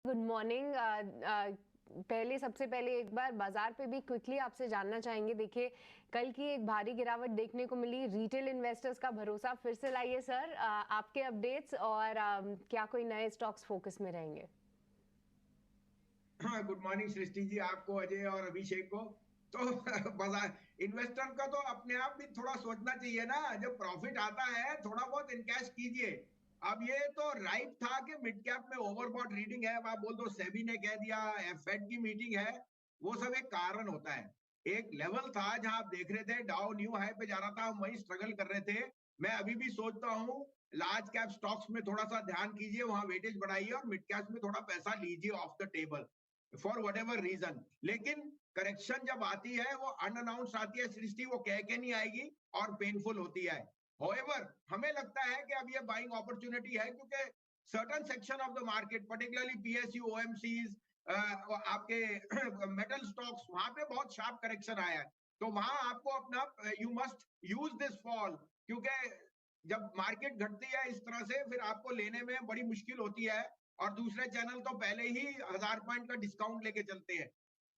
Good morning. सबसे पहले एक बार बाजार पे भी क्विकली आपसे जानना चाहेंगे। देखिए, कल की एक भारी गिरावट देखने को मिली, रिटेल इन्वेस्टर्स का भरोसा फिर से लाइए सर। आपके अपडेट्स और क्या कोई नए स्टॉक्स फोकस में रहेंगे? हाँ, गुड मॉर्निंग सृष्टि जी, आपको, अजय और अभिषेक को। तो बाजार इन्वेस्टर का तो अपने आप भी थोड़ा सोचना चाहिए ना। जब प्रॉफिट आता है थोड़ा बहुत इनकैश कीजिए। अब ये तो राइट था कि मिड कैप में ओवरबॉट रीडिंग है। अब आप बोल दो सेबी ने कह दिया, फेड की मीटिंग है, वो सब एक कारण होता है। एक लेवल था जहां आप देख रहे थे डाउ न्यू हाई पे जा रहा था, हम वहीं स्ट्रगल कर रहे थे। मैं अभी भी सोचता हूँ लार्ज कैप स्टॉक्स में थोड़ा सा ध्यान कीजिए, वहां वेटेज बढ़ाइए और मिड कैप में थोड़ा पैसा लीजिए off the table for whatever reason. लेकिन करेक्शन जब आती है वो अनअनाउंस आती है सृष्टि, वो कह के नहीं आएगी और पेनफुल होती है। होएवर हमें लगता है कि अब ये बाइंग अपॉर्चुनिटी है, क्योंकि certain section of the market particularly PSU OMCs, आपके मेटल स्टॉक्स, वहां पे बहुत शार्प करेक्शन आया है। तो वहां आपको अपना you must use this fall, क्योंकि जब मार्केट घटती है इस तरह से फिर आपको लेने में बड़ी मुश्किल होती है। और दूसरे चैनल तो पहले ही 1000 पॉइंट का डिस्काउंट लेके चलते हैं।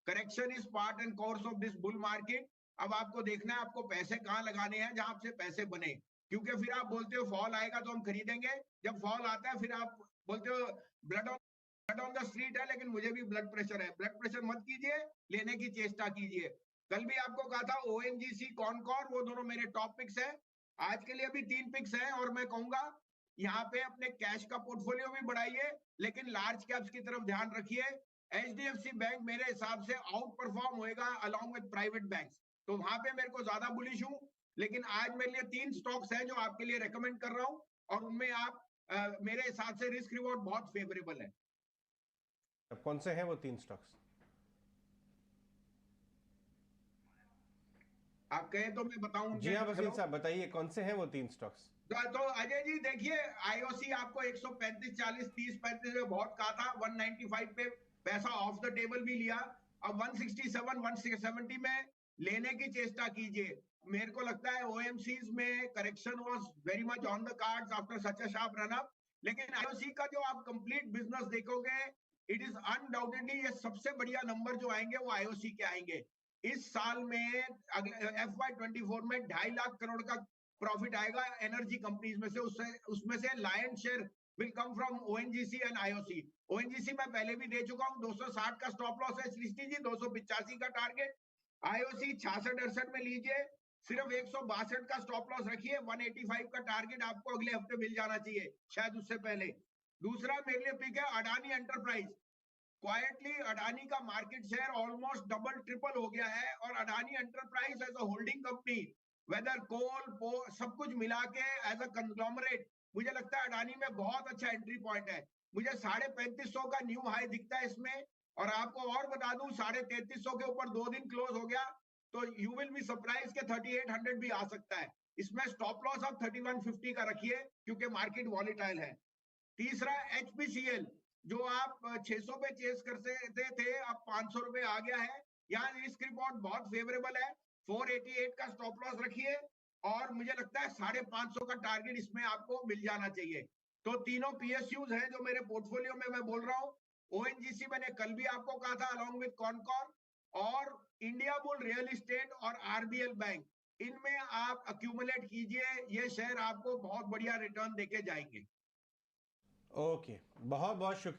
Correction is part and course of this bull market. अब आपको देखना है आपको पैसे कहाँ लगाने हैं जहां आपसे पैसे बने, क्योंकि फिर आप बोलते हो फॉल आएगा तो हम खरीदेंगे। जब फॉल आता है फिर आप बोलते हो ब्लड ऑन द स्ट्रीट है, लेकिन मुझे भी ब्लड प्रेशर है। ब्लड प्रेशर मत कीजिए, लेने की चेष्टा कीजिए। कल भी आपको कहा था ओएनजीसी कॉनकॉर, वो दोनों मेरे टॉप पिक्स है। आज के लिए अभी 3 पिक्स हैं और मैं कहूंगा यहाँ पे अपने कैश का पोर्टफोलियो भी बढ़ाइए, लेकिन लार्ज कैप्स की तरफ ध्यान रखिए। एचडीएफसी बैंक मेरे हिसाब से आउट परफॉर्म होएगा अलॉन्ग विद प्राइवेट बैंक्स, तो वहां पे मेरे को ज्यादा बुलिश हूं। लेकिन आज मेरे लिए 3 स्टॉक्स हैं जो आपके लिए रेकमेंड कर रहा हूं, और उनमें आप मेरे हिसाब से रिस्क रिवॉर्ड बहुत फेवरेबल है। अब कौन से हैं वो 3 स्टॉक्स? आप कहें तो मैं बताऊं जी उनके। हाँ वसीम हेलो। साहब, बताइए कौन से हैं वो 3 स्टॉक्स? तो अजय जी देखिए, आईओसी आपको 135 40 30 35 में बहुत कहा था, 195 पे पैसा ऑफ द टेबल भी लिया। अब 167 170 में लेने की चेष्टा कीजिए। मेरे को लगता है ओएमसीज में correction was very much on the cards after such a sharp run up. लेकिन आईओसी का जो आप कंप्लीट बिजनेस देखोगे, इट इज अनडाउटेडली ये सबसे बढ़िया नंबर जो आएंगे वो आईओसी के आएंगे। इस साल में अगले FY24 में 2.5 लाख करोड़ का प्रॉफिट आएगा एनर्जी कंपनीज में से। उससे उसमें से lion share will come from ONGC and IOC. ONGC मैं पहले भी दे चुका हूं, 260 का स्टॉप लॉस है सृष्टि जी, 285 का टारगेट। आईओसी 66 68 में लीजिए, सिर्फ 162 का स्टॉप लॉस रखिए। 185 का टारगेट आपको अगले हफ्ते मिल जाना चाहिए, शायद उससे पहले। दूसरा मेरे लिए पिक है अडानी एंटरप्राइज। क्वाइटली अडानी का market share almost double triple हो गया है, और Adani enterprise as a holding company, whether coal सब कुछ मिला के एज अ कंग्लोमरेट, मुझे लगता है अडानी में बहुत अच्छा एंट्री पॉइंट है। मुझे 3550 का न्यू हाई दिखता है इसमें। और आपको और बता दूं, 3350 के ऊपर 2 दिन क्लोज हो गया तो यू विल बी सरप्राइज के 3800 भी आ सकता है। इसमें स्टॉप लॉस आप 3150 का रखिए, क्योंकि मार्केट वॉलीटाइल है। तीसरा एचपीसीएल, जो आप 600 पे चेस करते थे, अब 500 रुपए आ गया है। यहाँ रिस्क रिवॉर्ड बहुत फेवरेबल है। 488 का स्टॉप लॉस रखिए, और मुझे लगता है 550 का टारगेट इसमें आपको मिल जाना चाहिए। तो तीनों पीएसयूज हैं जो मेरे पोर्टफोलियो में मैं बोल रहा हूँ। ओएनजीसी मैंने कल भी आपको कहा था अलॉन्ग विद कॉनकॉर, और इंडिया बुल रियल इस्टेट और आरबीएल बैंक, इनमें आप अक्यूमुलेट कीजिए। ये शेयर आपको बहुत बढ़िया रिटर्न देके जाएंगे। ओके, बहुत बहुत शुक्रिया।